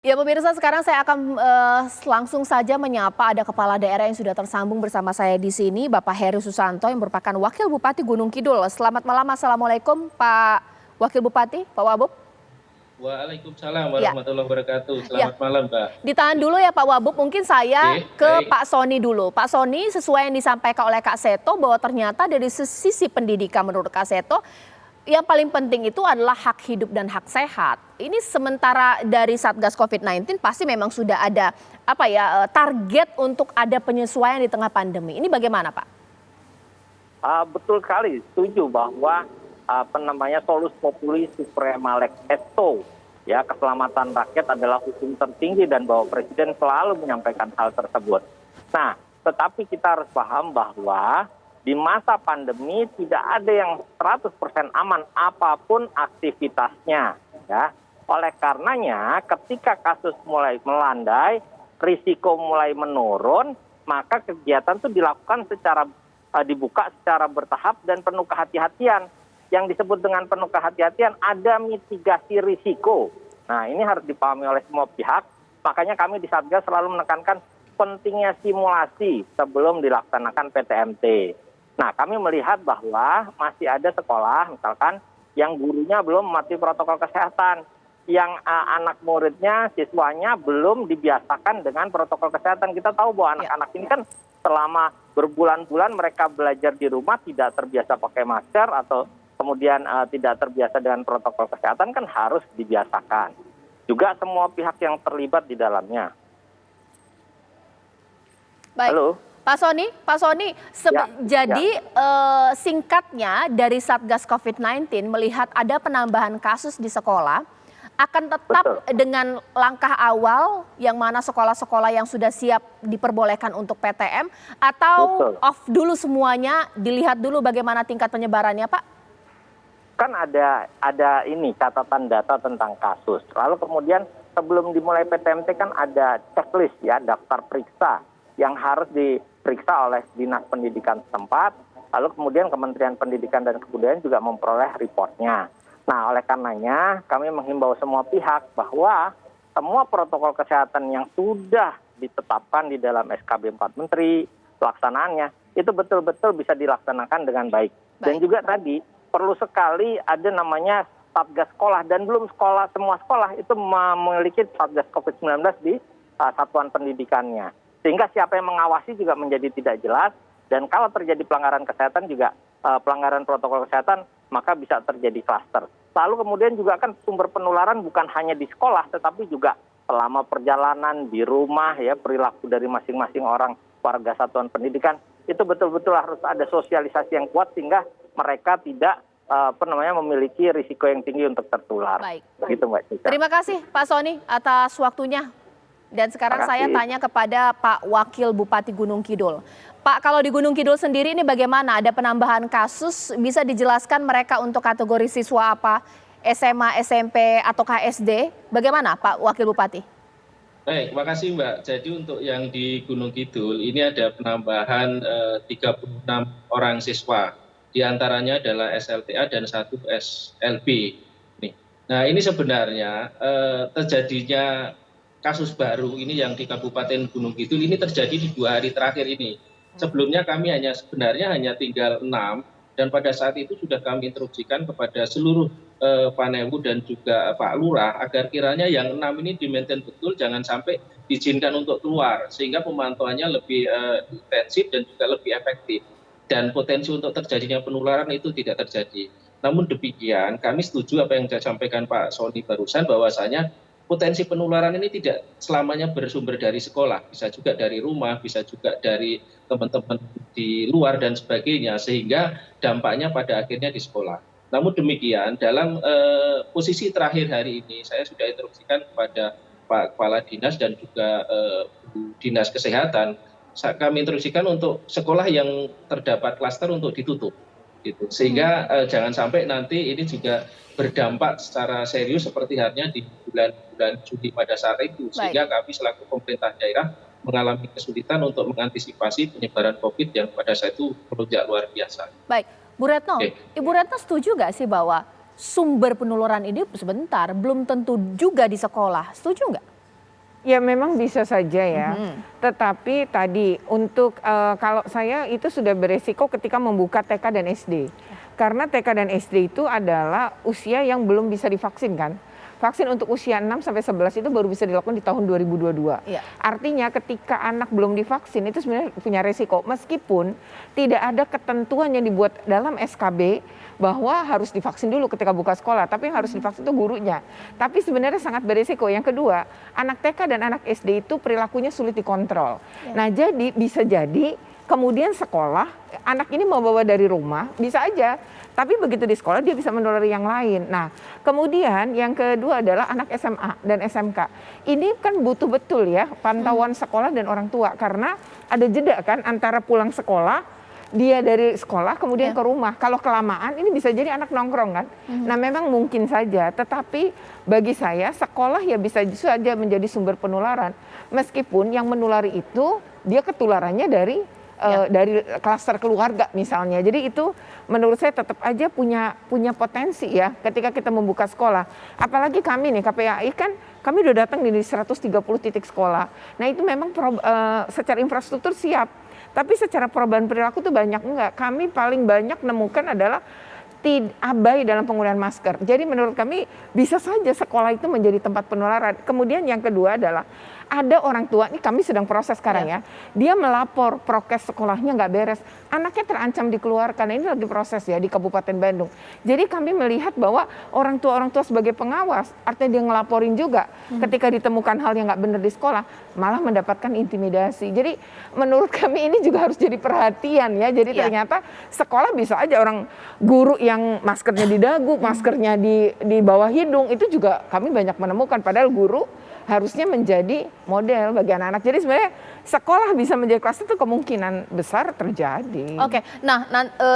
Ya pemirsa, sekarang saya akan langsung saja menyapa ada kepala daerah yang sudah tersambung bersama saya di sini, Bapak Heru Susanto yang merupakan Wakil Bupati Gunung Kidul. Selamat malam, Assalamualaikum Pak Wakil Bupati, Pak Wabub. Waalaikumsalam Ya, warahmatullahi wabarakatuh. ya. Selamat malam, Mbak. Ditahan dulu ya Pak Wabub, mungkin saya Oke, ke baik. Pak Soni dulu. Pak Soni, sesuai yang disampaikan oleh Kak Seto bahwa ternyata dari sisi pendidikan menurut Kak Seto, yang paling penting itu adalah hak hidup dan hak sehat. Ini sementara dari Satgas COVID-19 pasti memang sudah ada target untuk ada penyesuaian di tengah pandemi. Ini bagaimana Pak? Betul sekali, setuju bahwa solus populi suprema lex esto, ya, keselamatan rakyat adalah hukum tertinggi dan bahwa Presiden selalu menyampaikan hal tersebut. Nah, tetapi kita harus paham bahwa di masa pandemi tidak ada yang 100% aman apapun aktivitasnya, ya. Oleh karenanya ketika kasus mulai melandai, risiko mulai menurun, maka kegiatan itu dilakukan dibuka secara bertahap dan penuh kehati-hatian. Yang disebut dengan penuh kehati-hatian ada mitigasi risiko. Nah, ini harus dipahami oleh semua pihak. Makanya kami di Satgas selalu menekankan pentingnya simulasi sebelum dilaksanakan PTMT. Nah, kami melihat bahwa masih ada sekolah misalkan yang gurunya belum mematuhi protokol kesehatan, yang anak muridnya, siswanya belum dibiasakan dengan protokol kesehatan. Kita tahu bahwa anak-anak ini kan selama berbulan-bulan mereka belajar di rumah tidak terbiasa pakai masker atau kemudian tidak terbiasa dengan protokol kesehatan, kan harus dibiasakan. Juga semua pihak yang terlibat di dalamnya. Baik. Halo. Pak Soni, jadi singkatnya dari Satgas COVID-19 melihat ada penambahan kasus di sekolah, akan tetap dengan langkah awal yang mana sekolah-sekolah yang sudah siap diperbolehkan untuk PTM, atau off dulu semuanya, dilihat dulu bagaimana tingkat penyebarannya, Pak? Kan ada ini catatan data tentang kasus. Lalu kemudian sebelum dimulai PTMT kan ada checklist, ya, daftar periksa yang harus diperiksa oleh Dinas Pendidikan setempat, lalu kemudian Kementerian Pendidikan dan Kebudayaan juga memperoleh reportnya. Nah, oleh karenanya kami menghimbau semua pihak bahwa semua protokol kesehatan yang sudah ditetapkan di dalam SKB 4 Menteri, pelaksanaannya, itu betul-betul bisa dilaksanakan dengan baik. Dan juga tadi perlu sekali ada namanya Satgas Sekolah, dan belum semua sekolah itu memiliki Satgas COVID-19 di satuan pendidikannya. Sehingga siapa yang mengawasi juga menjadi tidak jelas, dan kalau terjadi pelanggaran kesehatan juga pelanggaran protokol kesehatan, maka bisa terjadi klaster. Lalu kemudian juga kan sumber penularan bukan hanya di sekolah, tetapi juga selama perjalanan di rumah, ya, perilaku dari masing-masing orang warga satuan pendidikan itu betul-betul harus ada sosialisasi yang kuat sehingga mereka tidak memiliki risiko yang tinggi untuk tertular. Baik. Begitu, Mbak Cika. Terima kasih Pak Soni atas waktunya. Dan sekarang saya tanya kepada Pak Wakil Bupati Gunung Kidul. Pak, kalau di Gunung Kidul sendiri ini bagaimana? Ada penambahan kasus, bisa dijelaskan mereka untuk kategori siswa apa? SMA, SMP, atau SD? Bagaimana Pak Wakil Bupati? Baik, makasih Mbak. Jadi untuk yang di Gunung Kidul ini ada penambahan 36 orang siswa. Di antaranya adalah SLTA dan 1 SLB. Nah, ini sebenarnya terjadinya kasus baru ini yang di Kabupaten Gunung Kidul ini terjadi di 2 hari terakhir ini. Sebelumnya kami sebenarnya hanya tinggal 6, dan pada saat itu sudah kami instruksikan kepada seluruh Panewu dan juga Pak Lurah agar kiranya yang 6 ini di-maintain betul, jangan sampai diizinkan untuk keluar, sehingga pemantauannya lebih intensif dan juga lebih efektif. Dan potensi untuk terjadinya penularan itu tidak terjadi. Namun demikian, kami setuju apa yang disampaikan Pak Soni barusan, bahwasanya potensi penularan ini tidak selamanya bersumber dari sekolah, bisa juga dari rumah, bisa juga dari teman-teman di luar dan sebagainya, sehingga dampaknya pada akhirnya di sekolah. Namun demikian, dalam posisi terakhir hari ini, saya sudah instruksikan kepada Pak Kepala Dinas dan juga Dinas Kesehatan, kami instruksikan untuk sekolah yang terdapat klaster untuk ditutup. Gitu. Sehingga jangan sampai nanti ini juga berdampak secara serius seperti halnya di bulan Juli pada saat itu. Sehingga kami selaku pemerintah daerah mengalami kesulitan untuk mengantisipasi penyebaran COVID yang pada saat itu melonjak luar biasa. Baik, Bu Retno, Ibu Retno setuju nggak sih bahwa sumber penularan ini sebentar belum tentu juga di sekolah, setuju nggak? Ya memang bisa saja ya, Mhm. tetapi tadi untuk kalau saya itu sudah beresiko ketika membuka TK dan SD. Karena TK dan SD itu adalah usia yang belum bisa divaksin kan. Vaksin untuk usia 6 sampai 11 itu baru bisa dilakukan di tahun 2022. Iya. Artinya ketika anak belum divaksin itu sebenarnya punya resiko, meskipun tidak ada ketentuan yang dibuat dalam SKB bahwa harus divaksin dulu ketika buka sekolah, tapi yang harus divaksin itu gurunya. Tapi sebenarnya sangat berisiko. Yang kedua, anak TK dan anak SD itu perilakunya sulit dikontrol. Nah, jadi bisa jadi kemudian sekolah, anak ini mau bawa dari rumah, bisa aja. Tapi begitu di sekolah dia bisa menulari yang lain. Nah, kemudian yang kedua adalah anak SMA dan SMK. Ini kan butuh betul ya pantauan sekolah dan orang tua, karena ada jeda kan antara pulang sekolah, dia dari sekolah kemudian ke rumah. Kalau kelamaan ini bisa jadi anak nongkrong kan. Nah, memang mungkin saja, tetapi bagi saya sekolah ya bisa saja menjadi sumber penularan. Meskipun yang menulari itu dia ketularannya dari klaster keluarga misalnya. Jadi itu menurut saya tetap aja punya potensi ya ketika kita membuka sekolah. Apalagi kami nih KPAI kan kami udah datang di 130 titik sekolah. Nah, itu memang secara infrastruktur siap. Tapi secara perubahan perilaku tuh banyak enggak. Kami paling banyak nemukan adalah abai dalam penggunaan masker. Jadi menurut kami bisa saja sekolah itu menjadi tempat penularan. Kemudian yang kedua adalah ada orang tua, ini kami sedang proses sekarang ya, dia melapor prokes sekolahnya nggak beres, anaknya terancam dikeluarkan. Ini lagi proses ya di Kabupaten Bandung. Jadi kami melihat bahwa orang tua sebagai pengawas, artinya dia ngelaporin juga ketika ditemukan hal yang nggak benar di sekolah, malah mendapatkan intimidasi. Jadi menurut kami ini juga harus jadi perhatian ya. Jadi ternyata sekolah bisa aja orang guru yang maskernya di dagu, maskernya di bawah hidung, itu juga kami banyak menemukan. Padahal guru harusnya menjadi model bagi anak-anak. Jadi sebenarnya sekolah bisa menjadi klaster itu kemungkinan besar terjadi. Oke, nah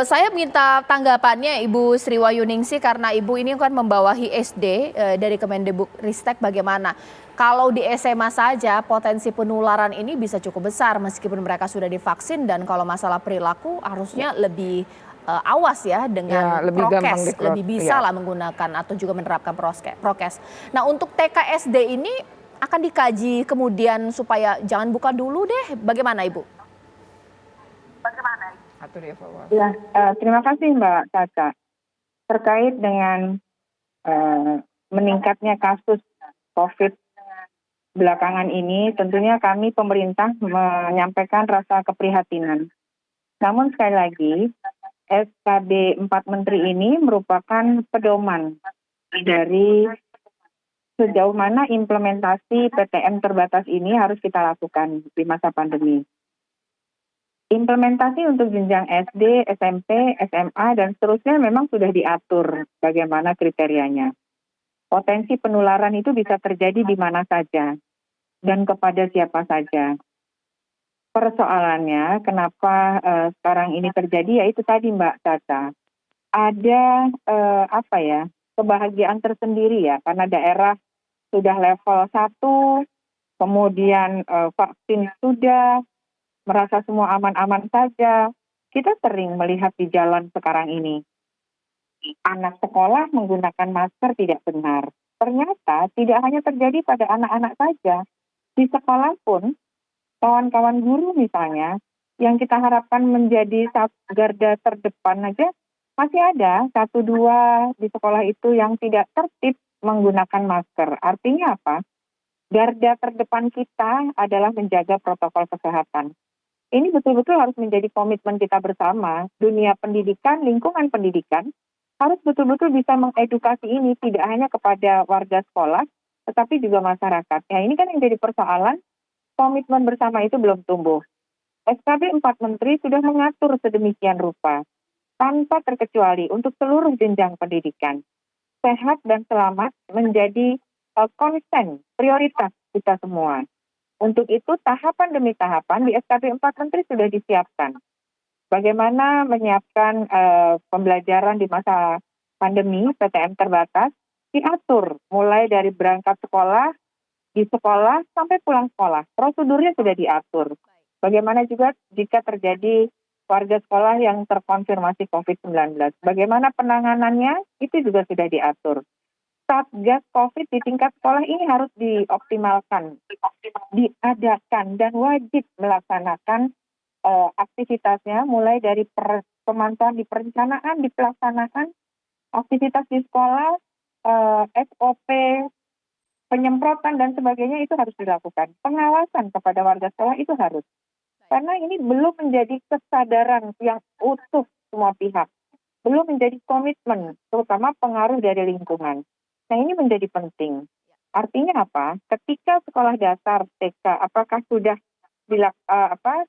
saya minta tanggapannya Ibu Sri Wahyuningsih karena Ibu ini kan membawahi SD dari Kemendikbudristek. Bagaimana? Kalau di SMA saja potensi penularan ini bisa cukup besar meskipun mereka sudah divaksin, dan kalau masalah perilaku harusnya lebih awas ya dengan lebih prokes, lebih bisa lah menggunakan atau juga menerapkan prokes. Nah, untuk TK SD ini akan dikaji kemudian supaya jangan buka dulu deh. Bagaimana Ibu? Ya, terima kasih Mbak Caca. Terkait dengan meningkatnya kasus COVID belakangan ini, tentunya kami pemerintah menyampaikan rasa keprihatinan. Namun sekali lagi, SKB 4 Menteri ini merupakan pedoman dari sejauh mana implementasi PTM terbatas ini harus kita lakukan di masa pandemi. Implementasi untuk jenjang SD, SMP, SMA, dan seterusnya memang sudah diatur bagaimana kriterianya. Potensi penularan itu bisa terjadi di mana saja dan kepada siapa saja. Persoalannya kenapa sekarang ini terjadi, yaitu tadi Mbak Caca, ada kebahagiaan tersendiri ya, karena daerah sudah level 1, kemudian vaksin sudah, merasa semua aman-aman saja. Kita sering melihat di jalan sekarang ini, anak sekolah menggunakan masker tidak benar. Ternyata tidak hanya terjadi pada anak-anak saja, di sekolah pun kawan-kawan guru misalnya, yang kita harapkan menjadi garda terdepan aja, masih ada 1-2 di sekolah itu yang tidak tertib menggunakan masker. Artinya apa? Garda terdepan kita adalah menjaga protokol kesehatan. Ini betul-betul harus menjadi komitmen kita bersama. Dunia pendidikan, lingkungan pendidikan harus betul-betul bisa mengedukasi ini tidak hanya kepada warga sekolah, tetapi juga masyarakat. Ya, ini kan yang jadi persoalan, komitmen bersama itu belum tumbuh. SKB 4 Menteri sudah mengatur sedemikian rupa, tanpa terkecuali untuk seluruh jenjang pendidikan. Sehat dan selamat menjadi konsen, prioritas kita semua. Untuk itu tahapan demi tahapan di SKB 4 Menteri sudah disiapkan. Bagaimana menyiapkan pembelajaran di masa pandemi, PTM terbatas, diatur mulai dari berangkat sekolah, di sekolah sampai pulang sekolah. Prosedurnya sudah diatur. Bagaimana juga jika terjadi warga sekolah yang terkonfirmasi COVID-19. Bagaimana penanganannya, itu juga sudah diatur. Satgas COVID di tingkat sekolah ini harus dioptimalkan, diadakan, dan wajib melaksanakan aktivitasnya mulai dari pemantauan di perencanaan, di pelaksanaan aktivitas di sekolah, SOP, penyemprotan dan sebagainya itu harus dilakukan. Pengawasan kepada warga sekolah itu harus. Karena ini belum menjadi kesadaran yang utuh semua pihak. Belum menjadi komitmen, terutama pengaruh dari lingkungan. Nah, ini menjadi penting. Artinya apa? Ketika sekolah dasar TK, apakah sudah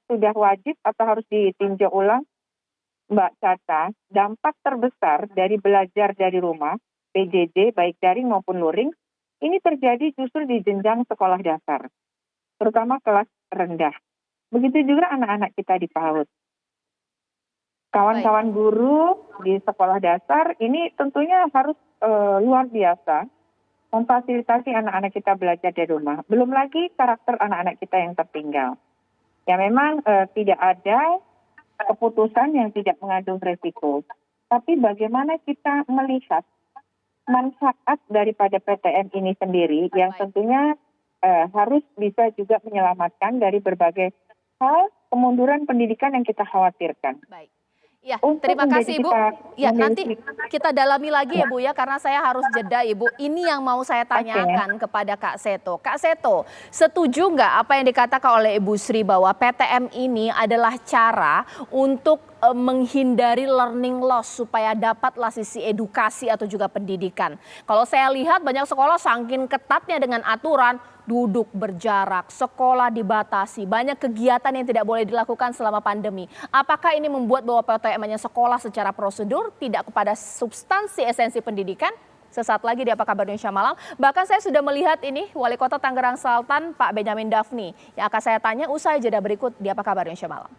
sudah wajib atau harus ditinjau ulang? Mbak Caca, dampak terbesar dari belajar dari rumah, PJJ, baik daring maupun luring, ini terjadi justru di jenjang sekolah dasar, terutama kelas rendah. Begitu juga anak-anak kita di PAUD. Kawan-kawan guru di sekolah dasar ini tentunya harus luar biasa memfasilitasi anak-anak kita belajar dari rumah. Belum lagi karakter anak-anak kita yang tertinggal. Ya memang tidak ada keputusan yang tidak mengandung resiko. Tapi bagaimana kita melihat manfaat daripada PTM ini sendiri yang tentunya harus bisa juga menyelamatkan dari berbagai hal kemunduran pendidikan yang kita khawatirkan. Baik. Ya, terima kasih Ibu. Ya, nanti kita dalami lagi ya Bu ya, karena saya harus jeda Ibu. Ini yang mau saya tanyakan kepada Kak Seto. Kak Seto, setuju nggak apa yang dikatakan oleh Ibu Sri bahwa PTM ini adalah cara untuk menghindari learning loss supaya dapatlah sisi edukasi atau juga pendidikan. Kalau saya lihat banyak sekolah saking ketatnya dengan aturan, duduk berjarak, sekolah dibatasi, banyak kegiatan yang tidak boleh dilakukan selama pandemi. Apakah ini membuat bahwa PTM hanya sekolah secara prosedur, tidak kepada substansi esensi pendidikan? Sesaat lagi di Apa Kabar Indonesia Malam. Bahkan saya sudah melihat ini Wali Kota Tangerang Selatan Pak Benyamin Daphni yang akan saya tanya usai jeda berikut di Apa Kabar Indonesia Malam.